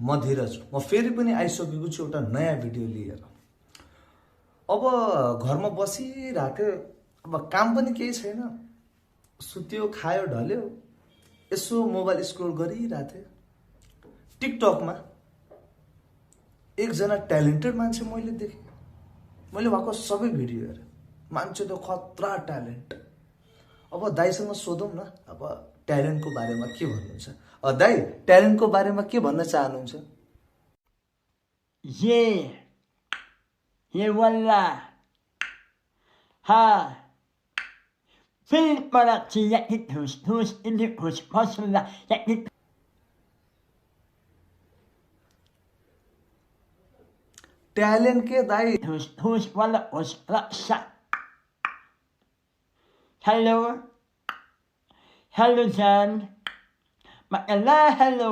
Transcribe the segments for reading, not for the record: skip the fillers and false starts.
म धीरज म फेरि पनि आइसकेको छु एउटा नयाँ भिडियो लिएर। अब घरमा बसिरहेको थियो, अब काम पनि केही छैन, सुत्यो खायो ढल्यो, यसो मोबाइल स्क्रोल गरिरहेको थिएँ। टिकटकमा एकजना ट्यालेन्टेड मान्छे मैले देखेँ। मैले भएको सबै भिडियो हेरेँ, मान्छे त खतरा ट्यालेन्ट। अब दाइसँग सोधौँ न, अब ट्यालेन्टको बारेमा के भन्नुहुन्छ? दाइ, ट्यालेन्टको बारेमा के भन्न चाहनुहुन्छ? ये वाला ha film production yakit hus ini hus pasla yakit talent के दाइ? hus wala hus raksa hello Jan makala hello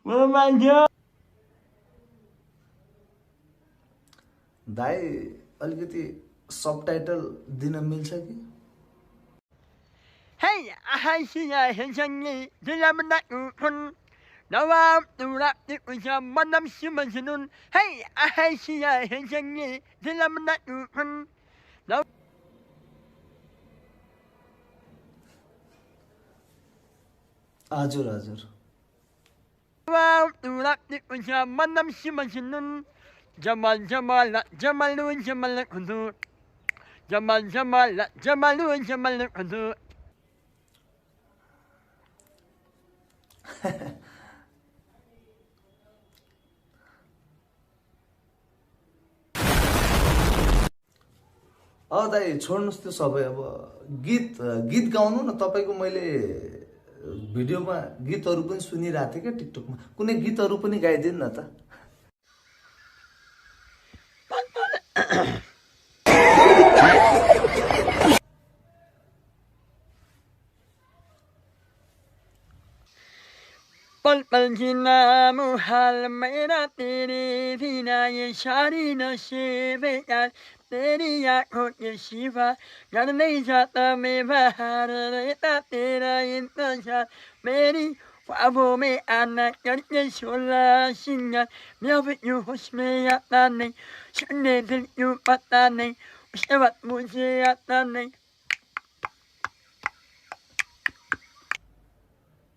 oh my god दाइ अलिकति सबटाइटल दिन मिल्छ कि? hey ahasiya hensangi dilamna kun Nawam turap di usia manam simansunun hey ahasiya hensangi dilamna kun हजुर हजुर Nawam turap di usia manam simansunun Jamal jamalun kuntu jamalun kuntu दाइ छोड्नुहोस् त्यो सबै। अब गीत गाउनु न। तपाईँको मैले भिडियोमा गीतहरू पनि सुनिरहेको थिएँ क्या टिकटकमा। कुनै गीतहरू पनि गाइदिनु न त। पल पल जीना मुहाल मेरा तेरे बिना ये सारी नसीबें यार तेरी आंखों के सिवा घर नहीं जाता मैं बाहर रहता तेरा इंतजार मेरी ख्वाबों में आना करके सोला सिंगार मैं अब यूं होश में आता नहीं सुनने दिल यूं पता नहीं उसके बाद मुझे आता नहीं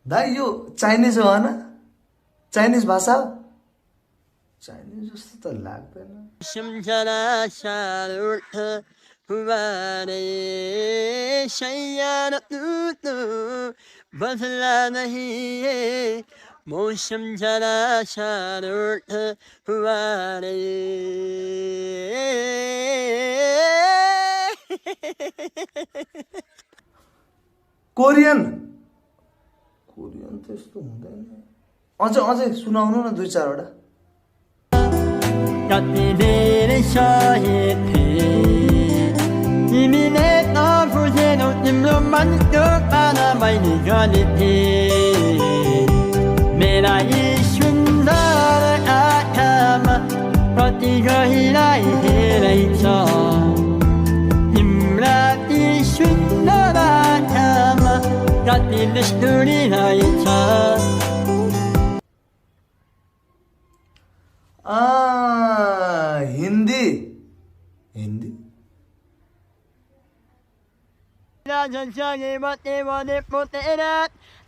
दाइ यो चाइनिज हो होइन? चाइनिज भाषा हो? चाइनिज जस्तो त लाग्दैन। सम्झना सारुठ हुवारे सैयार तू बदला नहीं है मौसम जरा सारुठ हुवारे कोरियन त्यस्तो हुँदैन। अझै सुनाउनु न दुई चारवटा। कति देर सहे थिएँ तिमीले त बुझेनौ तिम्रो मनको पाना मैले गलेँ मेरा यी सुन्दर आँखामा कति गहिराई हेरेछ तिम्रा यी सुन्दर आँखामा कति निष्ठुरी रहेछ Hindi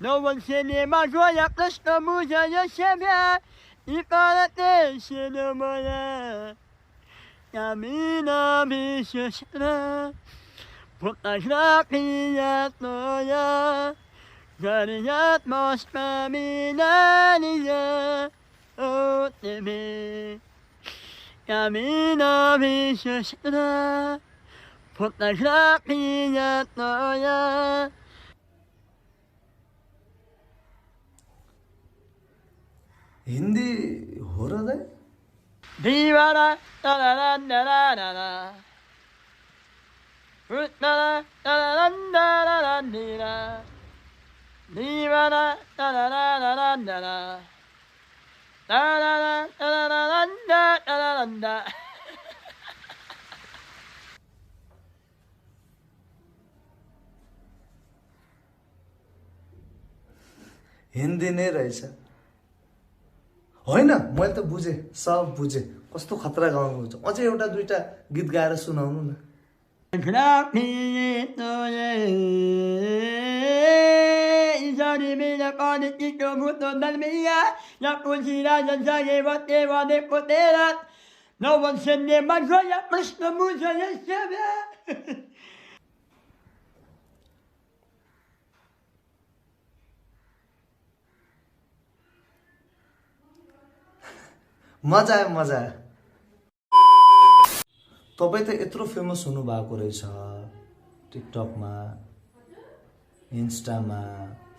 No one said my joy up the stamuja yashabia Ipara te shinamaya Yamina bishashra Putashrapiya toya Gariyat mospamina Oh tebe Yamina bishashra Putashrapiya toya Hindi हो र दाइ? Divara da da da da da da da da da da da da Divara da da da da da da da da da da da da Hindi नै रहेछ होइन मैले त बुझेँ सब बुझेँ कस्तो खतरा गाउनुहुन्छ अझै एउटा दुईटा गीत गाएर सुनाउनु न No one said near my God, I must not move on. मजा आयो मजा आयो तपाईँ त यत्रो फेमस हुनुभएको रहेछ टिकटकमा इन्स्टामा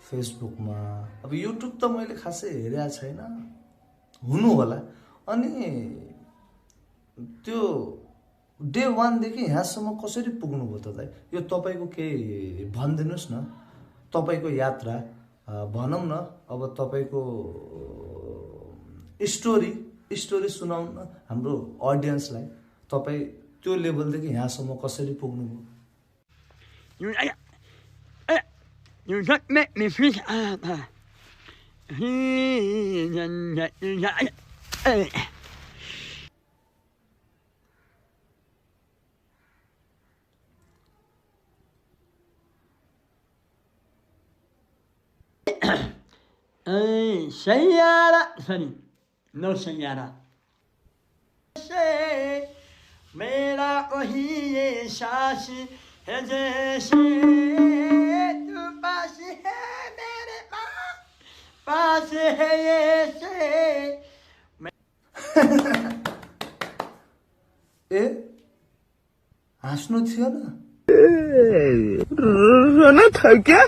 फेसबुकमा अब युट्युब त मैले खासै हेरेको छैन हुनु होला अनि त्यो डे 1 देखि यहाँसम्म कसरी पुग्नुभयो त दाइ यो तपाईँको केही भनिदिनुहोस् न तपाईँको यात्रा भनौँ न अब तपाईँको स्टोरी सुनाउनु न हाम्रो अडियन्सलाई तपाईँ त्यो लेभलदेखि यहाँसम्म कसरी पुग्नुभयो You just make me feel Sayara, sorry, no Sayara. Say, Mera ohi shashi, hejesi, tu pasi hai mere paas hai se. ए हाँस्नु थिएन रोना था क्या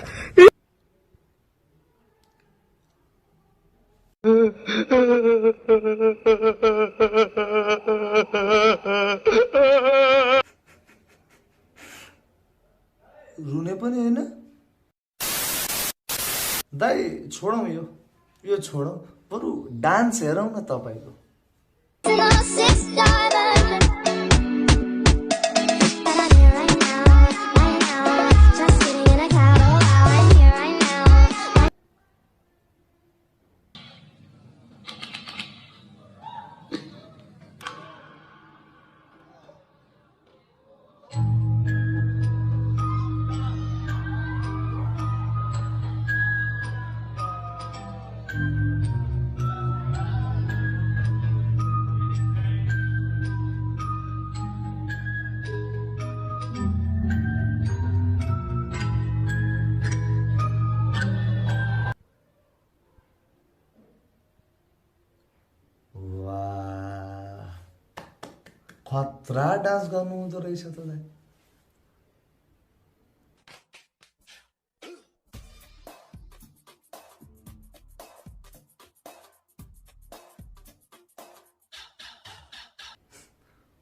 रुने पनि होइन दाइ छोडौँ यो छोडौँ बरु डान्स हेरौँ न तपाईँको खतरा डान्स गर्नु हुँदो रहेछ त दाइ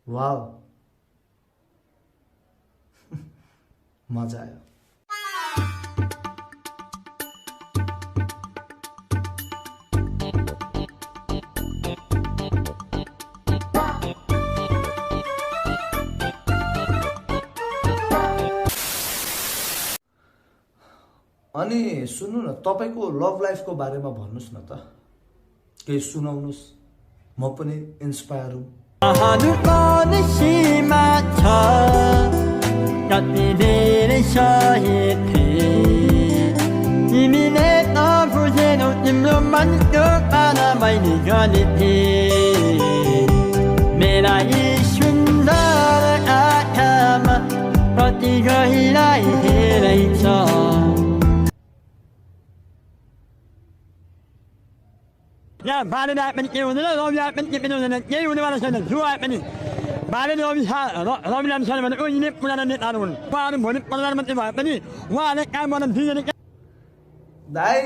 वाव मजा आयो अनि सुन्नु न तपाईको लभ लाइफको बारेमा भन्नुस् न त केही सुनाउनुस् म पनि इन्स्पायर हुँ Ya bari da ben ki onu da ya ben ki ben onu ne onu bana söyle şu ay beni bari da bir ha Rabi'den söyle bana o yine bunların ne tanımın bari bunu bunlar mı var beni wa ne काम गर्न दिने दाइ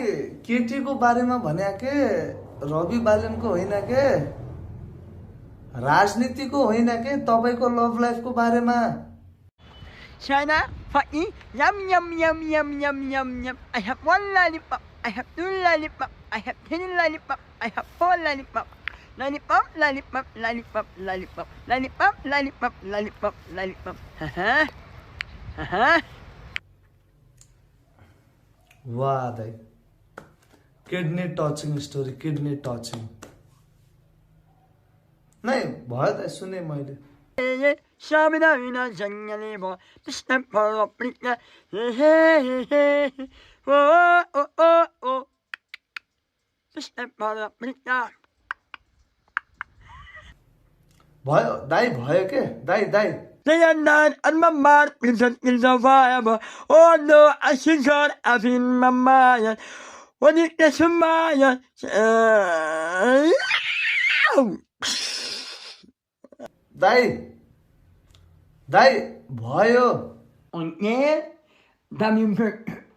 केटीको बारेमा भन्या के रवि बालनको होइन के राजनीतिको होइन के तपाईको लभ लाइफको बारेमा China funny yum yum yum yum yum yum yum I have one lollipop I have two lollipop I have 10 lollipop I have 4 lollipop lollipop lollipop lollipop lollipop lollipop lollipop lollipop lollipop वाह दाइ kidney touching story, kidney touching. नै भयो त सुने मैले। Shabina Jangalebo, the step for a prick. Oh, the step for a prick. भयो दाइ, भयो के दाइ दाइ। They are not on my mark, is a viable. Oh no, I should not have in my mind. What is this in my दाइ दाइ भयो। Okay, damn you,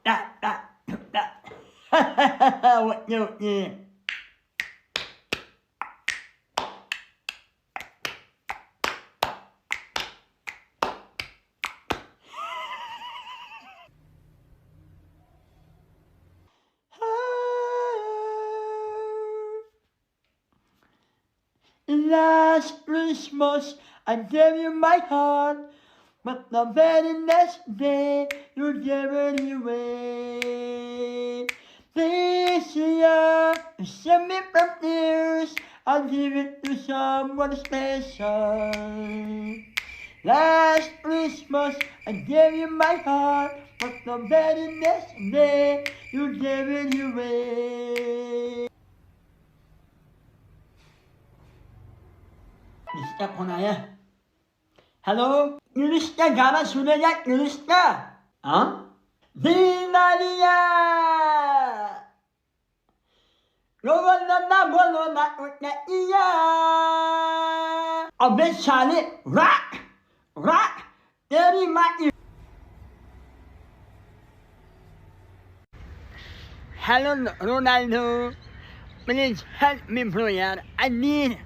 that. What you, yeah. Last Christmas, I gave you my heart, but the very next day, you gave it away. This year, you sent me from tears, I'll give it to someone special. Last Christmas, I gave you my heart, but the very next day, you gave it away. निष्ठा phone आया। Hello निष्ठा, गाना सुनेगा निष्ठा? हाँ दीनारिया बोलो ना बोलो ना उठना इया। अबे साले रा तेरी माँ। Hello Ronaldo, please help me bro yaar, I need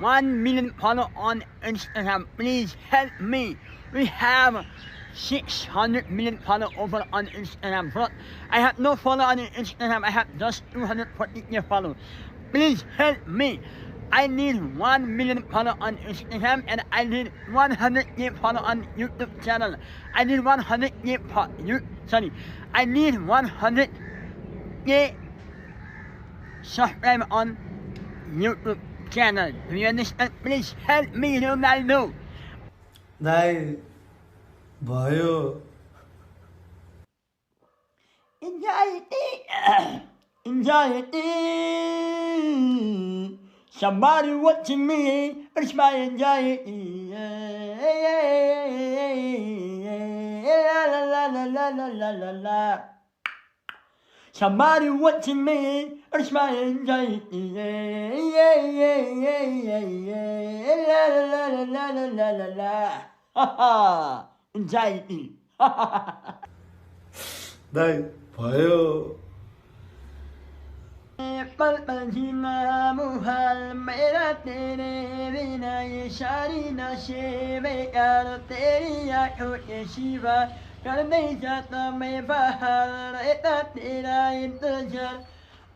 1 million follow on Instagram. Please help me. We have 600 million follow over on Instagram. But I have no follow on Instagram. I have just 240k follow. Please help me. I need 1 million follow on Instagram and I need 100k follow on YouTube channel. I need 100k I need 100k subscribe on YouTube channel. Do you understand? Please help me, Ronaldo. दाइ भयो। Anxiety. Somebody watching me, it's my anxiety. La. Somebody watching me, it's my anxiety. La. Anxiety. दाइ भयो। पल पल जीना मुहाल मेरा तेरे बिना ये सारी नशे बेकार तेरी आंखों के सिवा कर नहीं जाता मैं बाहर रहता तेरा इंतजार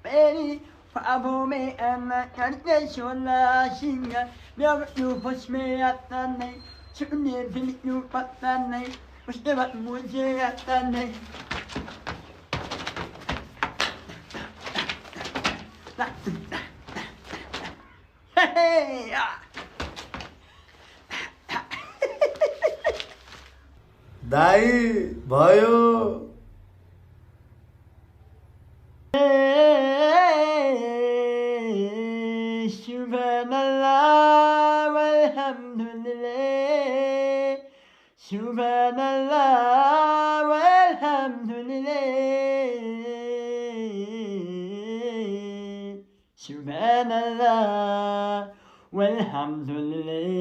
मेरी ख्वाबों में आना करके सोना सिंगा जब तू होश में आता नहीं सुनने दिल क्यों पता नहीं उसके बाद मुझे आता नहीं। दाइ भयो। Subhanallah walhamdulillah, Subhanallah walhamdulillah, Subhanallah walhamdulillah,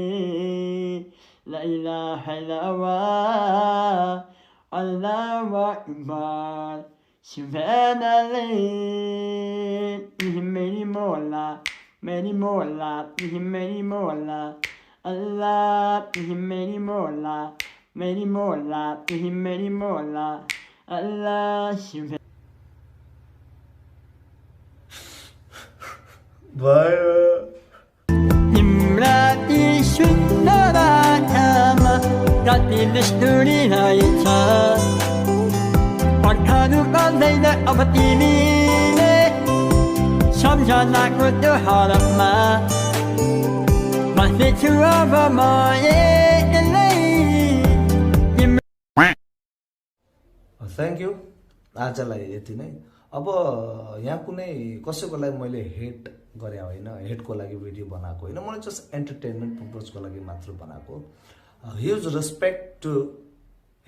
La ilaha illallah, Allahu Akbar, Subhanallah, many more, many more, many more, Allah, many more, many more, many more, Allah, Subhanallah. भयो। Nimrati Sundaratama Katil Sturi Raita Pagkano ka na abatili सम्झनाको त्यो हरफमा बसेछु अब म एक्लै। Thank you, आजलाई यति नै। अब यहाँ कुनै कसैको लागि मैले हेट गरे होइन, हेटको लागि भिडियो बनाएको होइन, मैले जस्ट एन्टरटेनमेन्ट पर्पजको लागि मात्र बनाएको। Huge respect to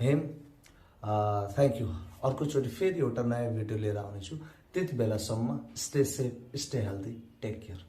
him, thank you. अर्कोचोटि फेरि एउटा नयाँ भिडियो लिएर आउनेछु, त्यति बेलासम्म stay safe, stay healthy, take care.